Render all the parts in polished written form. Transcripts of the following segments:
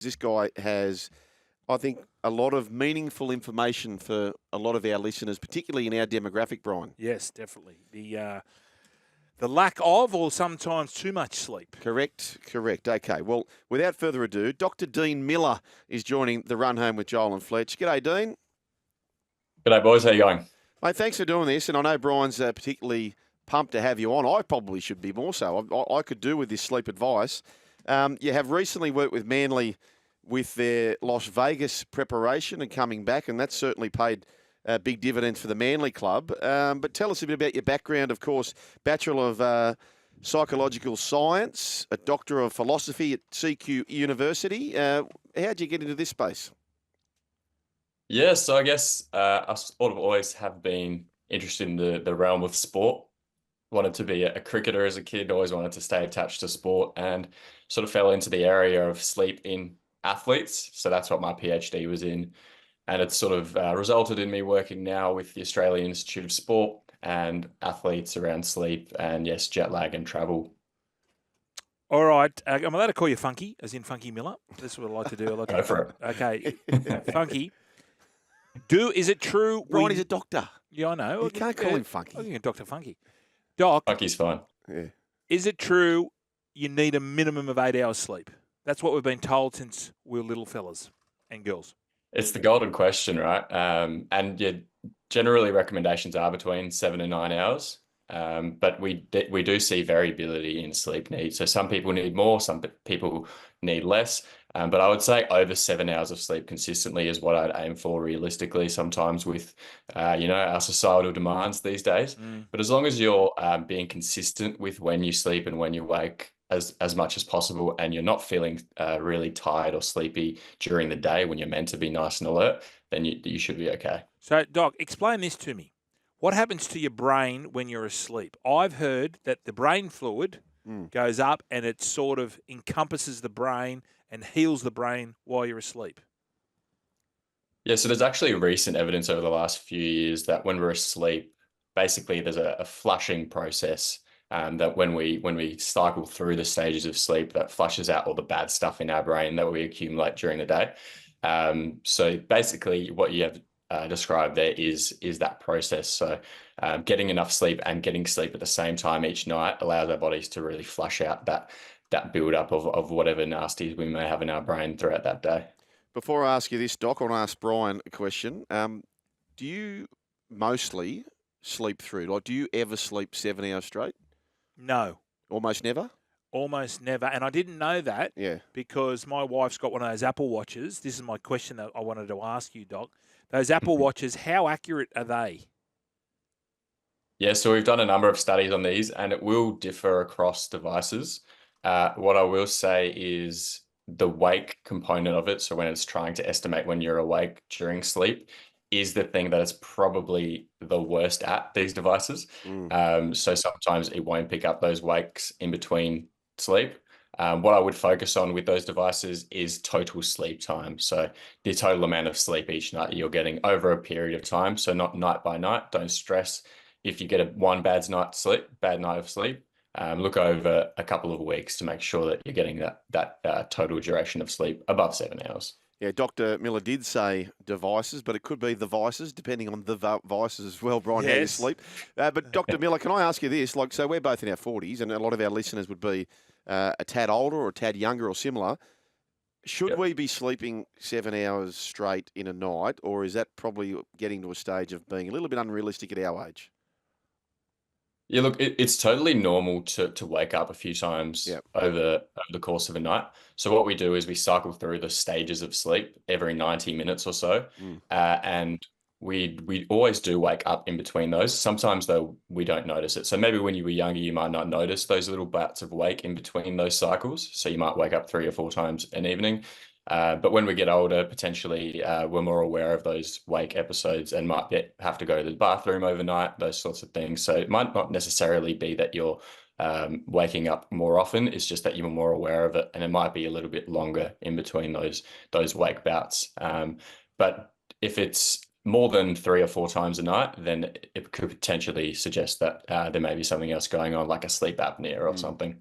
This guy has, I think, a lot of meaningful information for a lot of our listeners, particularly in our demographic, Brian. Yes, definitely. The lack of or sometimes too much sleep. Correct. Okay, well, without further ado, Dr. Dean Miller is joining the Run Home with Joel and Fletch. G'day, Dean. G'day, boys. How you going? Mate, thanks for doing this, and I know Brian's particularly pumped to have you on. I probably should be more so. I could do with this sleep advice. You have recently worked with Manly with their Las Vegas preparation and coming back, and that's certainly paid big dividends for the Manly club. But tell us a bit about your background. Of course, Bachelor of Psychological Science, a Doctor of Philosophy at CQ University. How'd you get into this space? Yeah, so I guess I sort of always have been interested in the realm of sport. Wanted to be a cricketer as a kid, always wanted to stay attached to sport, and sort of fell into the area of sleep in athletes. So that's what my PhD was in. And it's sort of resulted in me working now with the Australian Institute of Sport and athletes around sleep and, yes, jet lag and travel. All right. I'm allowed to call you Funky, as in Funky Miller. That's what I like to do. Go for it. Okay. Funky. Is it true? Brian is a doctor. Yeah, I know. You can't call him Funky. I think you're Dr. Funky. Doc. Funky's fine. Yeah. Is it true you need a minimum of 8 hours sleep? That's what we've been told since we were little fellas and girls. It's the golden question, right? And yeah, generally recommendations are between 7 and 9 hours. But we do see variability in sleep needs. So some people need more, some people need less. But I would say over 7 hours of sleep consistently is what I'd aim for realistically, sometimes with, our societal demands these days. But as long as you're being consistent with when you sleep and when you wake as much as possible, and you're not feeling really tired or sleepy during the day when you're meant to be nice and alert, then you should be okay. So, Doc, explain this to me. What happens to your brain when you're asleep? I've heard that the brain fluid goes up and it sort of encompasses the brain and heals the brain while you're asleep. Yeah, so there's actually recent evidence over the last few years that when we're asleep, basically there's a flushing process that when we cycle through the stages of sleep, that flushes out all the bad stuff in our brain that we accumulate during the day. So basically what you have described there is that process. So getting enough sleep and getting sleep at the same time each night allows our bodies to really flush out that build-up of whatever nasties we may have in our brain throughout that day. Before I ask you this, Doc, I want to ask Brian a question. Do you mostly sleep through? Like, do you ever sleep 7 hours straight? No. Almost never? Almost never. And I didn't know that because my wife's got one of those Apple Watches. This is my question that I wanted to ask you, Doc. Those Apple Watches, how accurate are they? Yeah, so we've done a number of studies on these, and it will differ across devices. What I will say is the wake component of it, so when it's trying to estimate when you're awake during sleep, is the thing that it's probably the worst at these devices. So sometimes it won't pick up those wakes in between sleep. What I would focus on with those devices is total sleep time. So the total amount of sleep each night you're getting over a period of time. So not night by night. Don't stress if you get one bad night of sleep. Look over a couple of weeks to make sure that you're getting that total duration of sleep above 7 hours. Yeah, Dr. Miller did say devices, but it could be the vices, depending on the vices as well, Brian, how you sleep. But Dr. Miller, can I ask you this? So we're both in our 40s, and a lot of our listeners would be a tad older or a tad younger or similar. Should we be sleeping 7 hours straight in a night, or is that probably getting to a stage of being a little bit unrealistic at our age? Yeah, look, it's totally normal to wake up a few times over the course of a night. So what we do is we cycle through the stages of sleep every 90 minutes or so. And we always do wake up in between those. Sometimes, though, we don't notice it. So maybe when you were younger, you might not notice those little bouts of wake in between those cycles. So you might wake up 3 or 4 times an evening. But when we get older, potentially we're more aware of those wake episodes and might have to go to the bathroom overnight, those sorts of things. So it might not necessarily be that you're waking up more often. It's just that you're more aware of it, and it might be a little bit longer in between those wake bouts. But if it's more than 3 or 4 times a night, then it could potentially suggest that there may be something else going on, like a sleep apnea or something.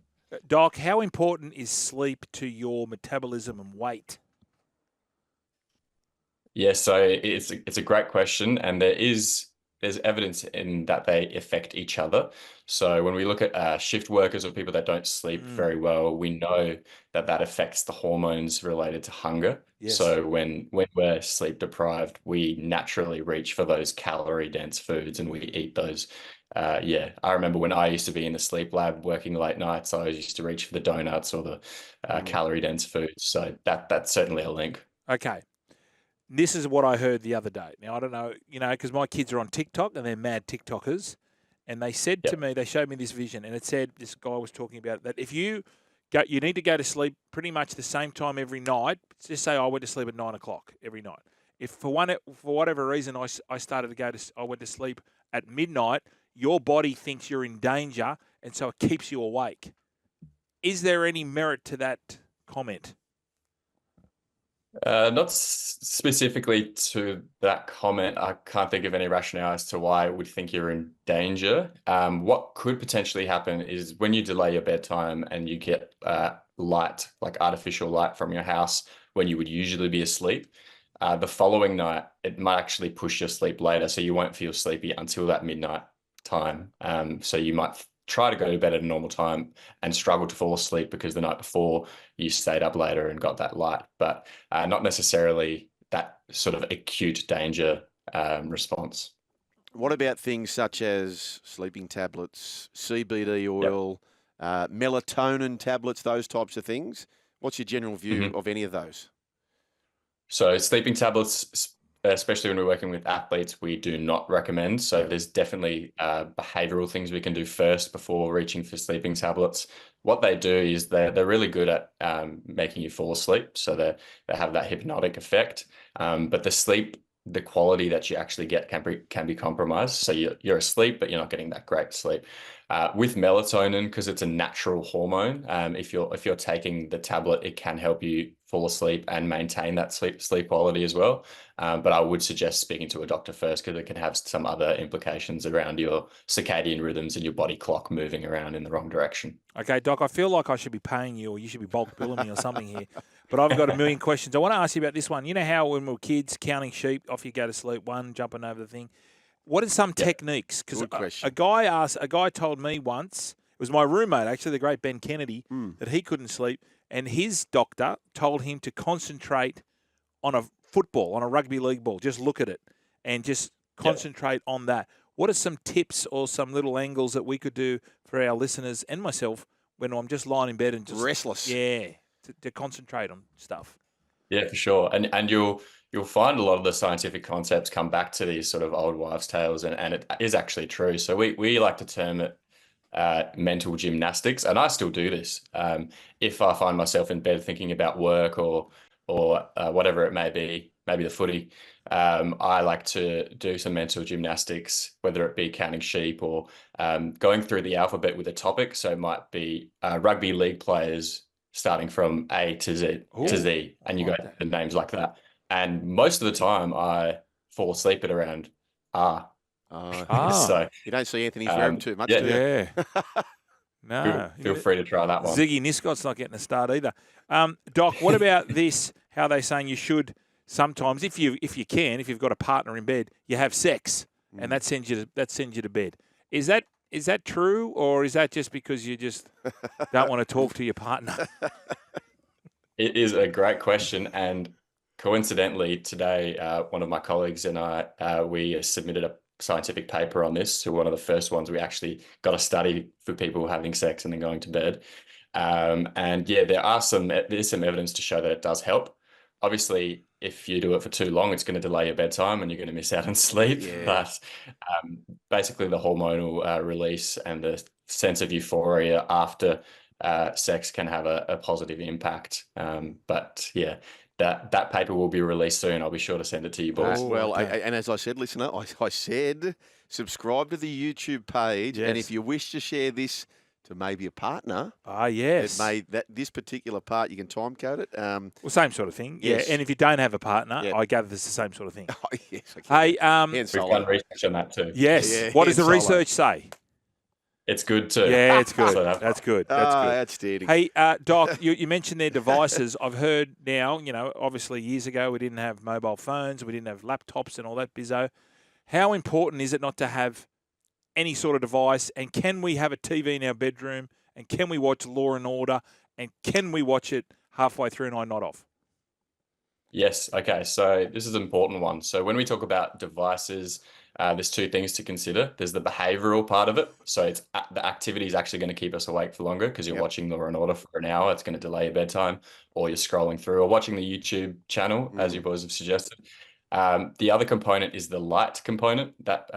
Doc, how important is sleep to your metabolism and weight? Yeah, so it's a great question, and there's evidence in that they affect each other. So when we look at shift workers or people that don't sleep very well, we know that that affects the hormones related to hunger. Yes. So when we're sleep deprived, we naturally reach for those calorie dense foods and we eat those. Yeah, I remember when I used to be in the sleep lab working late nights, I used to reach for the donuts or the calorie dense foods. So that's certainly a link. Okay. This is what I heard the other day. Now, I don't know, because my kids are on TikTok and they're mad TikTokers. And they said to me, they showed me this vision, and it said, this guy was talking about that if you need to go to sleep pretty much the same time every night. Just say I went to sleep at 9 o'clock every night. If for whatever reason I started to I went to sleep at midnight, your body thinks you're in danger, and so it keeps you awake. Is there any merit to that comment? Not specifically to that comment. I can't think of any rationale as to why I would think you're in danger. What could potentially happen is when you delay your bedtime and you get light, like artificial light from your house when you would usually be asleep, the following night, it might actually push your sleep later, so you won't feel sleepy until that midnight time. So you might try to go to bed at a normal time and struggle to fall asleep because the night before you stayed up later and got that light, but not necessarily that sort of acute danger response. What about things such as sleeping tablets, CBD oil, melatonin tablets, those types of things? What's your general view of any of those? So sleeping tablets, especially when we're working with athletes, we do not recommend. So there's definitely behavioral things we can do first before reaching for sleeping tablets. What they do is they're really good at making you fall asleep. So they have that hypnotic effect. But the quality that you actually get can be compromised. So you're asleep, but you're not getting that great sleep. With melatonin, because it's a natural hormone, if you're taking the tablet, it can help you fall asleep and maintain that sleep quality as well. But I would suggest speaking to a doctor first, because it can have some other implications around your circadian rhythms and your body clock moving around in the wrong direction. Okay, Doc, I feel like I should be paying you, or you should be bulk billing me or something here. But I've got a million questions. I want to ask you about this one. You know how when we were kids, counting sheep, off you go to sleep, one jumping over the thing. What are some techniques? Because a guy told me once, it was my roommate, actually, the great Ben Kennedy, that he couldn't sleep, and his doctor told him to concentrate on a football, on a rugby league ball. Just look at it and just concentrate on that. What are some tips or some little angles that we could do for our listeners and myself when I'm just lying in bed and just restless? Yeah, to concentrate on stuff. Yeah, for sure. And you'll find a lot of the scientific concepts come back to these sort of old wives' tales, and it is actually true. So we like to term it mental gymnastics, and I still do this. If I find myself in bed thinking about work or whatever it may be, maybe the footy, I like to do some mental gymnastics, whether it be counting sheep or going through the alphabet with a topic. So it might be rugby league players starting from A to Z, and you go the names like that. And most of the time, I fall asleep at around R. So you don't see Anthony Ferrum too much, do you? Yeah. No. Feel free to try that one. Ziggy Niscott's not getting a start either. Doc, what about this? How they're saying you should sometimes, if you've got a partner in bed, you have sex, and that sends you to bed. Is that true, or is that just because you just don't want to talk to your partner? It is a great question, and coincidentally, today one of my colleagues and I we submitted a scientific paper on this. So one of the first ones, we actually got a study for people having sex and then going to bed. And yeah, there's some evidence to show that it does help. Obviously, if you do it for too long, it's going to delay your bedtime and you're going to miss out on sleep. Yeah. But basically, the hormonal release and the sense of euphoria after sex can have a positive impact. But yeah, that paper will be released soon. I'll be sure to send it to you, boys. And as I said, listener, I said subscribe to the YouTube page, and if you wish to share this to maybe a partner, yes, this particular part, you can time code it. Well, same sort of thing. Yes. Yeah, and if you don't have a partner, I gather it's the same sort of thing. Oh, yes. Okay. Hey, we've done research on that too. Yes. Yeah, what does the solo. research say? it's good too. Yeah, it's good. So That's good. That's good. Outstanding. Hey, Doc, you mentioned their devices. I've heard now, obviously years ago we didn't have mobile phones, we didn't have laptops and all that bizzo. How important is it not to have any sort of device? And can we have a TV in our bedroom? And can we watch Law and Order? And can we watch it halfway through and I'm not off? Yes. Okay. So this is an important one. So when we talk about devices, there's two things to consider. There's the behavioral part of it. So it's the activity is actually going to keep us awake for longer because you're watching Law and Order for an hour. It's going to delay your bedtime, or you're scrolling through or watching the YouTube channel, as you boys have suggested. The other component is the light component that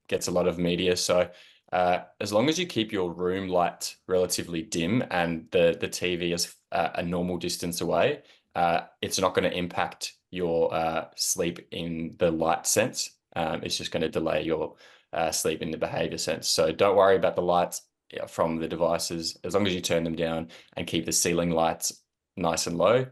gets a lot of media. So as long as you keep your room light relatively dim and the TV is a normal distance away, it's not going to impact your sleep in the light sense. It's just going to delay your sleep in the behavior sense. So don't worry about the lights from the devices. As long as you turn them down and keep the ceiling lights nice and low,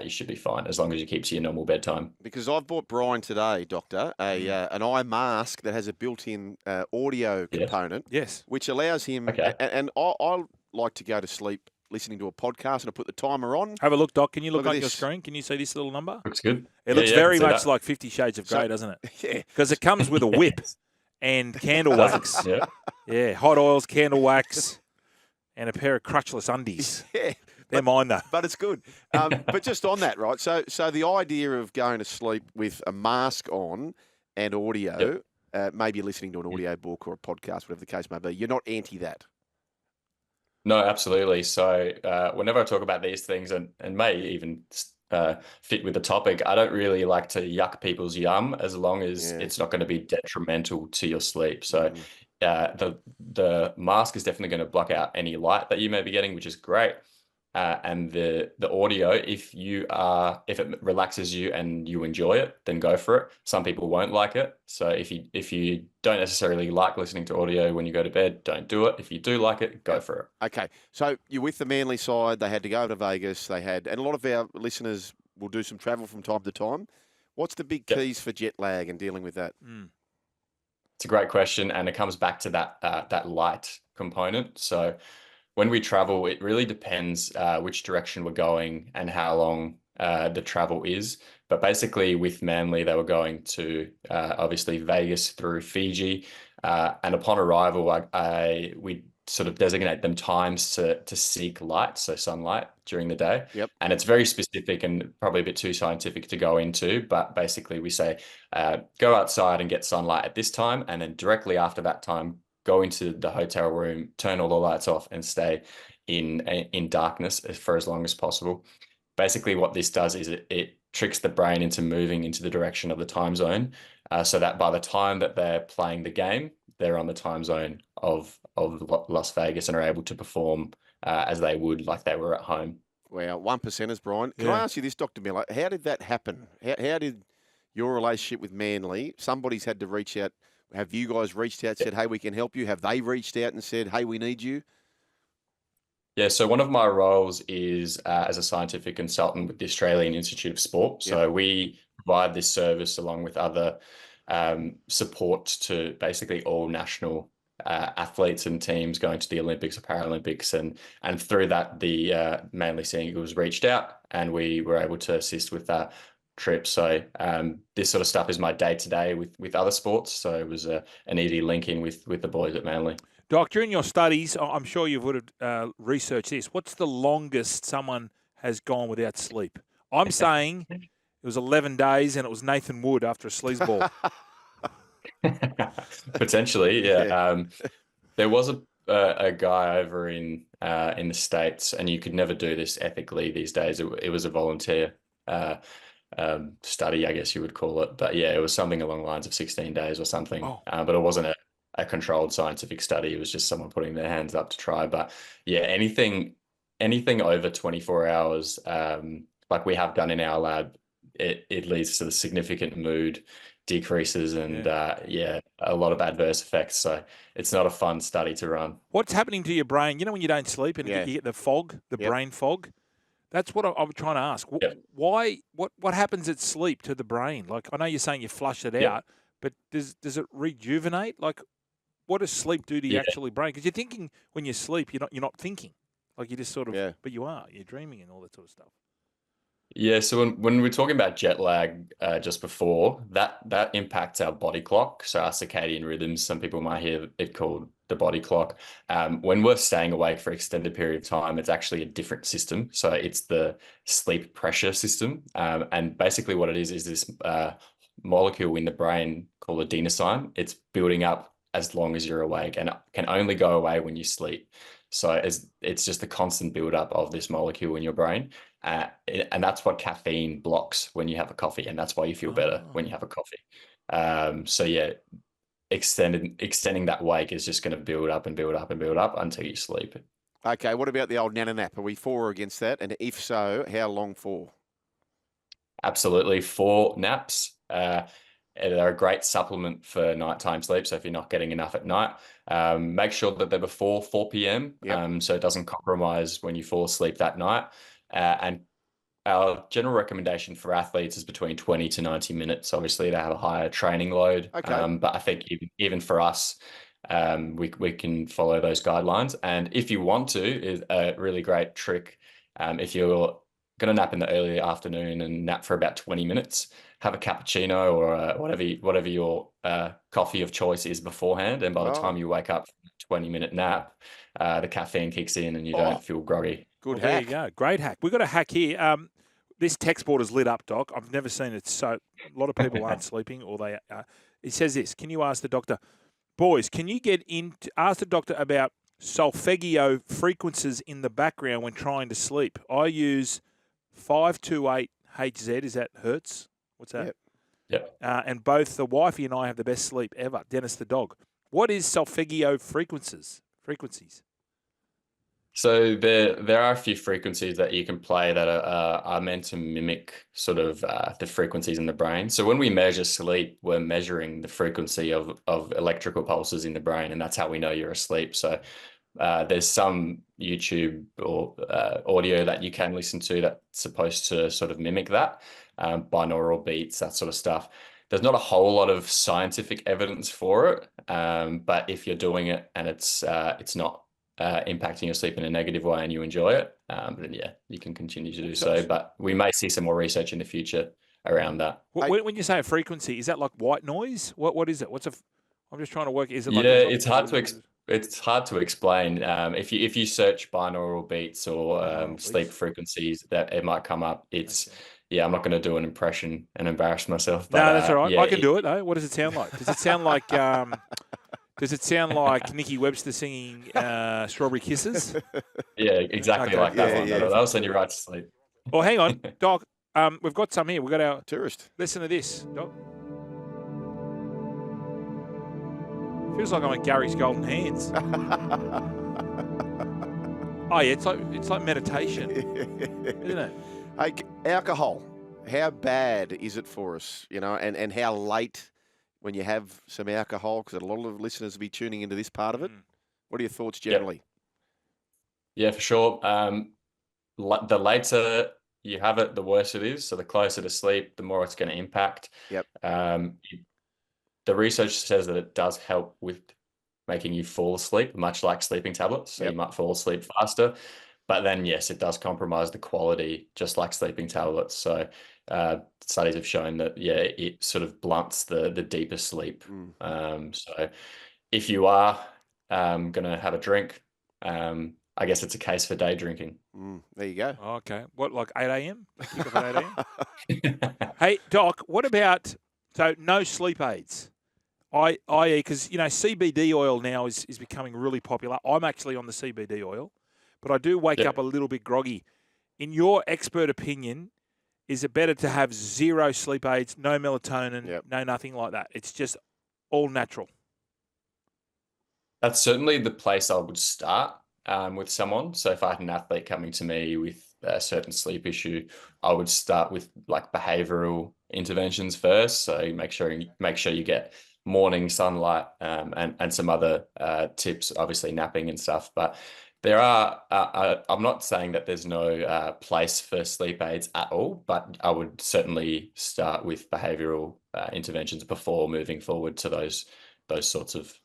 you should be fine as long as you keep to your normal bedtime. Because I've bought Brian today, Doctor, an eye mask that has a built-in audio component, which allows him, and I like to go to sleep listening to a podcast, and I put the timer on. Have a look, Doc. Can you look on your screen? Can you see this little number? Looks good. It looks very much like 50 Shades of Grey, doesn't it? Yeah. Because it comes with a whip and candle wax. Yeah, hot oils, candle wax, and a pair of crutchless undies. Yeah. They're mine, though. But it's good. But just on that, right? So the idea of going to sleep with a mask on and audio, maybe listening to an audio book or a podcast, whatever the case may be, you're not anti that. No, absolutely. So whenever I talk about these things and may even fit with the topic, I don't really like to yuck people's yum as long as it's not going to be detrimental to your sleep. So the mask is definitely going to block out any light that you may be getting, which is great. And the audio, if it relaxes you and you enjoy it, then go for it. Some people won't like it. So if you don't necessarily like listening to audio when you go to bed, don't do it. If you do like it, go for it. Okay. So you're with the Manly side. They had to go to Vegas. And a lot of our listeners will do some travel from time to time. What's the big keys for jet lag and dealing with that? It's a great question. And it comes back to that light component. So when we travel, it really depends which direction we're going and how long the travel is. But basically with Manly, they were going to obviously Vegas through Fiji. And upon arrival, we sort of designate them times to seek light, so sunlight during the day. Yep. And it's very specific and probably a bit too scientific to go into. But basically we say, go outside and get sunlight at this time. And then directly after that time, go into the hotel room, turn all the lights off, and stay in darkness for as long as possible. Basically, what this does is it tricks the brain into moving into the direction of the time zone, so that by the time that they're playing the game, they're on the time zone of Las Vegas and are able to perform as they would like they were at home. Wow, 1%ers, Brian. Can I ask you this, Dr. Miller? How did that happen? How did your relationship with Manly, somebody's had to reach out? Have you guys reached out, said, hey, we can help you? Have they reached out and said, hey, we need you? Yeah, so one of my roles is as a scientific consultant with the Australian Institute of Sport. So we provide this service along with other support to basically all national athletes and teams going to the Olympics or Paralympics. And through that, the Manly Sea Eagles reached out and we were able to assist with that trip. So this sort of stuff is my day-to-day with other sports. So it was an easy link in with the boys at Manly. Doc, during your studies, I'm sure you would have researched this. What's the longest someone has gone without sleep? I'm saying it was 11 days and it was Nathan Wood after a sleazeball. Potentially, yeah. There was a guy over in the States, and you could never do this ethically these days. It was a volunteer study, I guess you would call it. But yeah, it was something along the lines of 16 days or something. But it wasn't a controlled scientific study. It was just someone putting their hands up to try. But yeah, anything over 24 hours, like we have done in our lab, it leads to the significant mood decreases and a lot of adverse effects. So it's not a fun study to run. What's happening to your brain? You know when you don't sleep and you get the fog, the brain fog? That's what I'm trying to ask. Why? What happens at sleep to the brain? Like I know you're saying you flush it out, but does it rejuvenate? Like what does sleep do to your Yeah. actually brain? Because you're thinking when you sleep, you're not thinking. Like you just sort of, Yeah. but you are. You're dreaming and all that sort of stuff. Yeah, so when we're talking about jet lag just before, that impacts our body clock, so our circadian rhythms. Some people might hear it called the body clock. When we're staying awake for extended period of time, it's actually a different system. So it's the sleep pressure system. And basically what it is this molecule in the brain called adenosine. It's building up as long as you're awake and can only go away when you sleep. So it's just a constant buildup of this molecule in your brain. And that's what caffeine blocks when you have a coffee, and that's why you feel better when you have a coffee. So yeah, extending that wake is just going to build up and build up and build up until you sleep. Okay, what about the old nana nap? Are we for or against that? And if so, how long for? Absolutely, 4 naps. They're a great supplement for nighttime sleep. So if you're not getting enough at night, make sure that they're before 4 p.m. Yep. So it doesn't compromise when you fall asleep that night. And our general recommendation for athletes is between 20 to 90 minutes. Obviously, they have a higher training load. Okay. But I think even for us, we can follow those guidelines. And if you want to, is a really great trick. If you're going to nap in the early afternoon and nap for about 20 minutes, have a cappuccino or whatever your coffee of choice is beforehand. And by the time you wake up from a 20-minute nap, the caffeine kicks in and you don't feel groggy. Good Well, hack. there you go. Great hack. We've got a hack here. This text board is lit up, Doc. I've never seen it so. A lot of people aren't sleeping, or they. It says this. Can you ask the doctor, boys? Can you ask the doctor about solfeggio frequencies in the background when trying to sleep? I use 528 HZ. Is that hertz? What's that? Yep. And both the wifey and I have the best sleep ever. Dennis the dog. What is solfeggio frequencies? So there are a few frequencies that you can play that are meant to mimic sort of the frequencies in the brain. So when we measure sleep, we're measuring the frequency of electrical pulses in the brain, and that's how we know you're asleep. So there's some YouTube or audio that you can listen to that's supposed to sort of mimic that, binaural beats, that sort of stuff. There's not a whole lot of scientific evidence for it, but if you're doing it and it's not impacting your sleep in a negative way and you enjoy it, then yeah, you can continue to do so. But we may see some more research in the future around that. When you say a frequency, is that like white noise? What is it? I'm just trying to work. Is it like it's hard to explain. If you search binaural beats or sleep frequencies, that it might come up. Yeah, I'm not going to do an impression and embarrass myself. But, no, that's all right. Yeah, I can do it though. What does it sound like? Does it sound like Does it sound like Nikki Webster singing Strawberry Kisses? Yeah, exactly like that one. Yeah. That'll send you right to sleep. Oh, hang on, Doc. We've got some here. We've got our Tourist. Listen to this, Doc. Feels like I'm at Gary's Golden Hands. Oh yeah, it's like meditation, isn't it? Hey, alcohol. How bad is it for us? And how late when you have some alcohol? Because a lot of listeners will be tuning into this part of it. What are your thoughts generally? Yeah, for sure. The later you have it, the worse it is. So the closer to sleep, the more it's going to impact. Yep. The research says that it does help with making you fall asleep, much like sleeping tablets. So you might fall asleep faster. But then, yes, it does compromise the quality, just like sleeping tablets. So studies have shown that, yeah, it sort of blunts the deeper sleep. So if you are going to have a drink, I guess it's a case for day drinking. There you go. Okay. What, like 8 a.m.? Kick off at 8 a.m.? Hey, Doc, what about, so no sleep aids? I.e., because, CBD oil now is becoming really popular. I'm actually on the CBD oil, but I do wake up a little bit groggy. In your expert opinion, is it better to have zero sleep aids, no melatonin, no nothing like that? It's just all natural. That's certainly the place I would start with someone. So if I had an athlete coming to me with a certain sleep issue, I would start with like behavioral interventions first. So make sure you get morning sunlight and some other tips, obviously napping and stuff. But there are, I'm not saying that there's no place for sleep aids at all, but I would certainly start with behavioral interventions before moving forward to those sorts of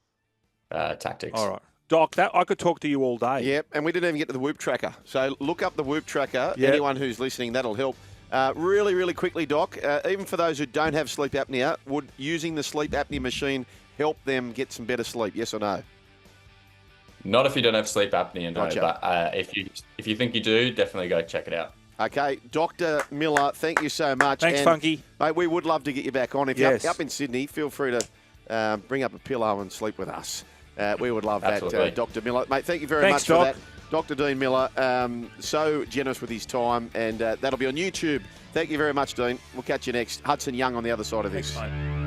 tactics. All right. Doc, I could talk to you all day. Yep, and we didn't even get to the Whoop tracker. So look up the Whoop tracker. Yep. Anyone who's listening, that'll help. Really, really quickly, Doc, even for those who don't have sleep apnea, would using the sleep apnea machine help them get some better sleep, yes or no? Not if you don't have sleep apnea, no. Gotcha. But if you think you do, definitely go check it out. Okay, Dr. Miller, thank you so much. Thanks, and, Funky. Mate, we would love to get you back on. If Yes. you're up in Sydney, feel free to bring up a pillow and sleep with us. We would love Absolutely. that, Dr. Miller. Mate, thank you very Thanks, much Doc. for that. Dr. Dean Miller, so generous with his time, and that'll be on YouTube. Thank you very much, Dean. We'll catch you next. Hudson Young on the other side of this. Thanks, mate.